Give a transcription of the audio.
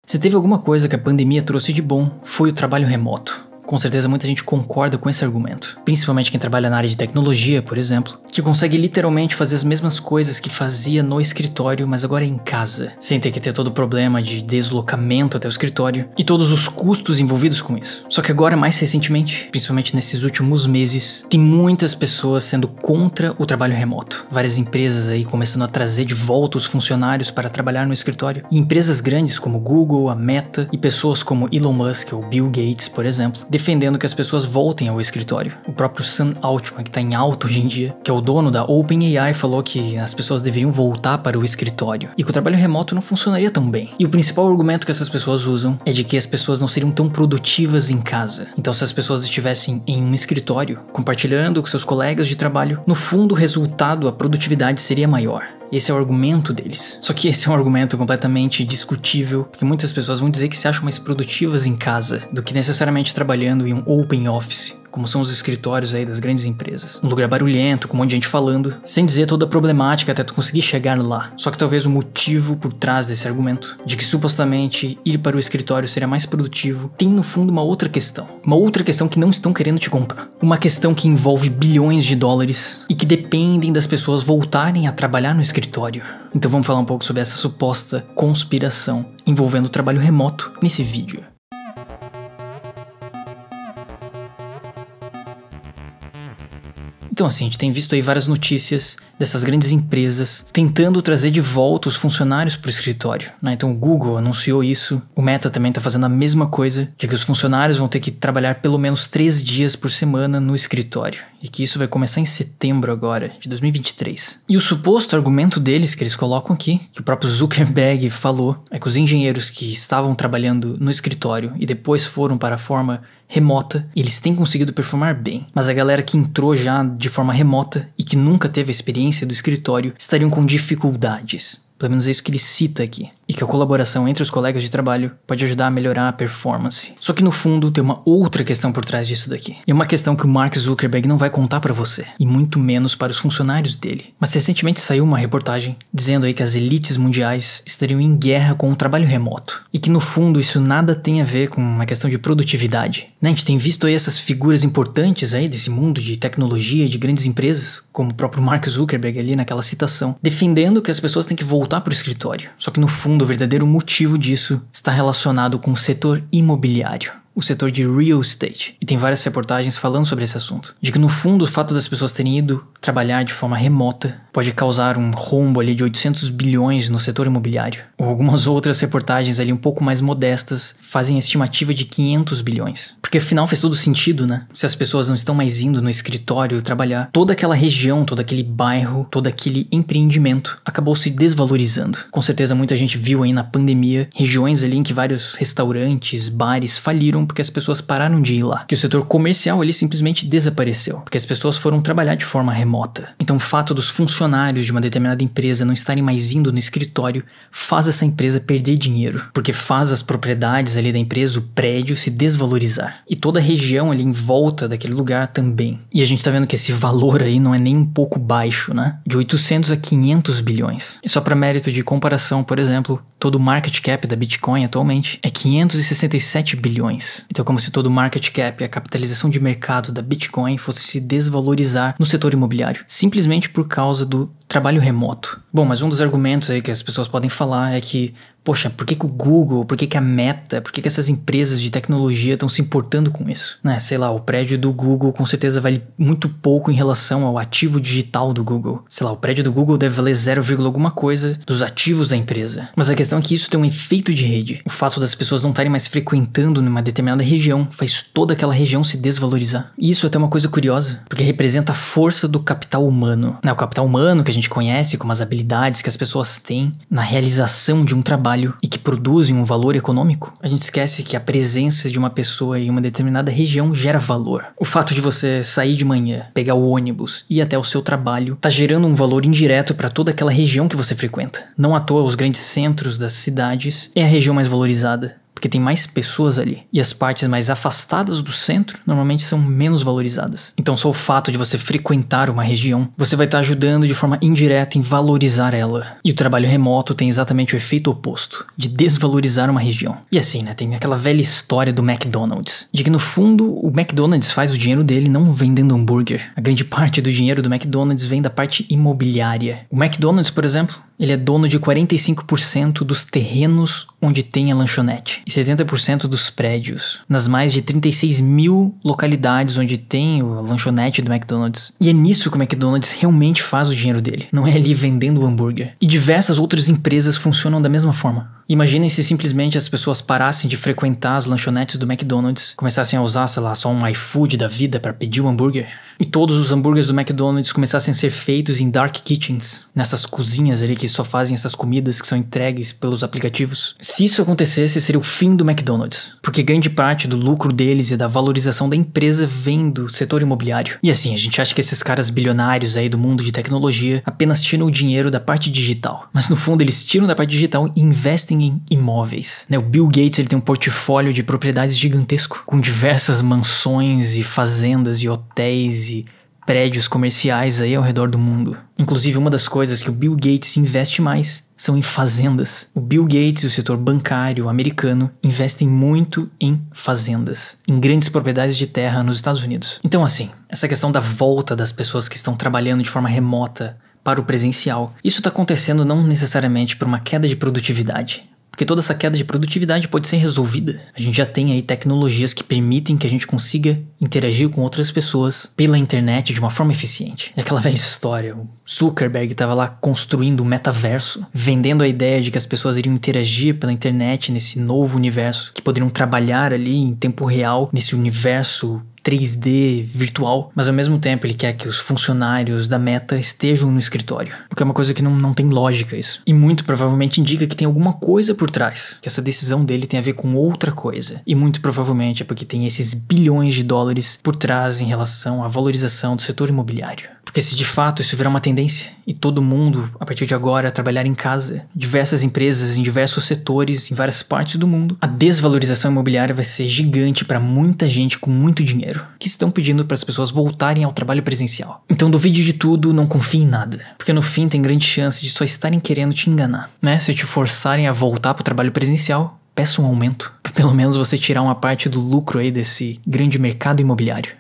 Se teve alguma coisa que a pandemia trouxe de bom, foi o trabalho remoto. Com certeza muita gente concorda com esse argumento, principalmente quem trabalha na área de tecnologia, por exemplo, que consegue literalmente fazer as mesmas coisas que fazia no escritório, mas agora em casa, sem ter que ter todo o problema de deslocamento até o escritório e todos os custos envolvidos com isso. Só que agora, mais recentemente, principalmente nesses últimos meses, tem muitas pessoas sendo contra o trabalho remoto. Várias empresas aí começando a trazer de volta os funcionários para trabalhar no escritório, e empresas grandes como Google, a Meta e pessoas como Elon Musk ou Bill Gates, por exemplo, defendendo que as pessoas voltem ao escritório. O próprio Sam Altman, que está em alta hoje em dia, que é o dono da OpenAI, falou que as pessoas deveriam voltar para o escritório e que o trabalho remoto não funcionaria tão bem. E o principal argumento que essas pessoas usam é de que as pessoas não seriam tão produtivas em casa. Então, se as pessoas estivessem em um escritório, compartilhando com seus colegas de trabalho, no fundo o resultado, a produtividade seria maior. Esse é o argumento deles. Só que esse é um argumento completamente discutível, porque muitas pessoas vão dizer que se acham mais produtivas em casa do que necessariamente trabalhando em um open office, como são os escritórios aí das grandes empresas. Um lugar barulhento, com um monte de gente falando, sem dizer toda a problemática até tu conseguir chegar lá. Só que talvez o motivo por trás desse argumento, de que supostamente ir para o escritório seria mais produtivo, tem no fundo uma outra questão. Uma outra questão que não estão querendo te contar. Uma questão que envolve bilhões de dólares e que dependem das pessoas voltarem a trabalhar no escritório. Então vamos falar um pouco sobre essa suposta conspiração envolvendo o trabalho remoto nesse vídeo. Então assim, a gente tem visto aí várias notícias dessas grandes empresas tentando trazer de volta os funcionários para o escritório, né? Então o Google anunciou isso, o Meta também está fazendo a mesma coisa, de que os funcionários vão ter que trabalhar pelo menos 3 dias por semana no escritório, e que isso vai começar em setembro agora, de 2023. E o suposto argumento deles, que eles colocam aqui, que o próprio Zuckerberg falou, é que os engenheiros que estavam trabalhando no escritório e depois foram para a forma remota, eles têm conseguido performar bem, mas a galera que entrou já de forma remota e que nunca teve a experiência do escritório estariam com dificuldades. Pelo menos é isso que ele cita aqui. E que a colaboração entre os colegas de trabalho pode ajudar a melhorar a performance. Só que no fundo tem uma outra questão por trás disso daqui. E uma questão que o Mark Zuckerberg não vai contar pra você. E muito menos para os funcionários dele. Mas recentemente saiu uma reportagem dizendo aí que as elites mundiais estariam em guerra com o trabalho remoto. E que no fundo isso nada tem a ver com uma questão de produtividade. Né? A gente tem visto aí essas figuras importantes aí desse mundo de tecnologia, de grandes empresas, como o próprio Mark Zuckerberg ali naquela citação, defendendo que as pessoas têm que voltar para o escritório. Só que no fundo o verdadeiro motivo disso está relacionado com o setor imobiliário, o setor de real estate. E tem várias reportagens falando sobre esse assunto. De que no fundo o fato das pessoas terem ido trabalhar de forma remota pode causar um rombo ali de 800 bilhões no setor imobiliário. Ou algumas outras reportagens ali um pouco mais modestas fazem a estimativa de 500 bilhões. Porque afinal faz todo sentido, né? Se as pessoas não estão mais indo no escritório trabalhar, toda aquela região, todo aquele bairro, todo aquele empreendimento acabou se desvalorizando. Com certeza muita gente viu aí na pandemia regiões ali em que vários restaurantes, bares faliram porque as pessoas pararam de ir lá. Que o setor comercial ali simplesmente desapareceu, porque as pessoas foram trabalhar de forma remota. Então o fato dos funcionários de uma determinada empresa não estarem mais indo no escritório faz essa empresa perder dinheiro, porque faz as propriedades ali da empresa, o prédio, se desvalorizar. E toda a região ali em volta daquele lugar também. E a gente tá vendo que esse valor aí não é nem um pouco baixo, né? De 800 a 500 bilhões. E só para mérito de comparação, por exemplo, todo o market cap da Bitcoin atualmente é 567 bilhões. Então, como se todo o market cap e a capitalização de mercado da Bitcoin fosse se desvalorizar no setor imobiliário, simplesmente por causa do trabalho remoto. Bom, mas um dos argumentos aí que as pessoas podem falar é que, poxa, por que o Google, por que a Meta, por que essas empresas de tecnologia estão se importando com isso? Né, sei lá, o prédio do Google com certeza vale muito pouco em relação ao ativo digital do Google. Sei lá, o prédio do Google deve valer 0, alguma coisa dos ativos da empresa. Mas a questão é que isso tem um efeito de rede. O fato das pessoas não estarem mais frequentando numa determinada região faz toda aquela região se desvalorizar. E isso é até uma coisa curiosa, porque representa a força do capital humano. Né, o capital humano que a gente conhece como as habilidades que as pessoas têm na realização de um trabalho e que produzem um valor econômico. A gente esquece que a presença de uma pessoa em uma determinada região gera valor. O fato de você sair de manhã, pegar o ônibus e ir até o seu trabalho, tá gerando um valor indireto para toda aquela região que você frequenta. Não à toa, os grandes centros das cidades é a região mais valorizada, porque tem mais pessoas ali. E as partes mais afastadas do centro normalmente são menos valorizadas. Então só o fato de você frequentar uma região, você vai estar ajudando de forma indireta em valorizar ela. E o trabalho remoto tem exatamente o efeito oposto, de desvalorizar uma região. E assim, né, tem aquela velha história do McDonald's, de que no fundo o McDonald's faz o dinheiro dele não vendendo hambúrguer. A grande parte do dinheiro do McDonald's vem da parte imobiliária. O McDonald's, por exemplo, ele é dono de 45% dos terrenos onde tem a lanchonete e 70% dos prédios, nas mais de 36 mil localidades onde tem a lanchonete do McDonald's. E é nisso que o McDonald's realmente faz o dinheiro dele, não é ali vendendo o hambúrguer. E diversas outras empresas funcionam da mesma forma. Imaginem se simplesmente as pessoas parassem de frequentar as lanchonetes do McDonald's, começassem a usar, sei lá, só um iFood da vida para pedir um hambúrguer, e todos os hambúrgueres do McDonald's começassem a ser feitos em dark kitchens, nessas cozinhas ali que só fazem essas comidas que são entregues pelos aplicativos. Se isso acontecesse, seria o fim do McDonald's, porque grande parte do lucro deles e da valorização da empresa vem do setor imobiliário. E assim, a gente acha que esses caras bilionários aí do mundo de tecnologia apenas tiram o dinheiro da parte digital, mas no fundo eles tiram da parte digital e investem em imóveis, né? O Bill Gates, ele tem um portfólio de propriedades gigantesco, com diversas mansões e fazendas e hotéis e prédios comerciais aí ao redor do mundo. Inclusive, uma das coisas que o Bill Gates investe mais são em fazendas. O Bill Gates e o setor bancário americano investem muito em fazendas, em grandes propriedades de terra nos Estados Unidos. Então assim, essa questão da volta das pessoas que estão trabalhando de forma remota para o presencial, isso está acontecendo não necessariamente por uma queda de produtividade, porque toda essa queda de produtividade pode ser resolvida. A gente já tem aí tecnologias que permitem que a gente consiga interagir com outras pessoas pela internet de uma forma eficiente. É aquela velha história, o Zuckerberg estava lá construindo um metaverso, vendendo a ideia de que as pessoas iriam interagir pela internet nesse novo universo, que poderiam trabalhar ali em tempo real nesse universo 3D virtual, mas ao mesmo tempo ele quer que os funcionários da Meta estejam no escritório, o que é uma coisa que não tem lógica isso. E muito provavelmente indica que tem alguma coisa por trás, que essa decisão dele tem a ver com outra coisa. E muito provavelmente é porque tem esses bilhões de dólares por trás em relação à valorização do setor imobiliário. Porque se de fato isso virar uma tendência e todo mundo, a partir de agora, trabalhar em casa, diversas empresas em diversos setores, em várias partes do mundo, a desvalorização imobiliária vai ser gigante para muita gente com muito dinheiro, que estão pedindo para as pessoas voltarem ao trabalho presencial. Então duvide de tudo, não confie em nada, porque no fim tem grande chance de só estarem querendo te enganar, né? Se te forçarem a voltar para o trabalho presencial, peça um aumento, pra pelo menos você tirar uma parte do lucro aí desse grande mercado imobiliário.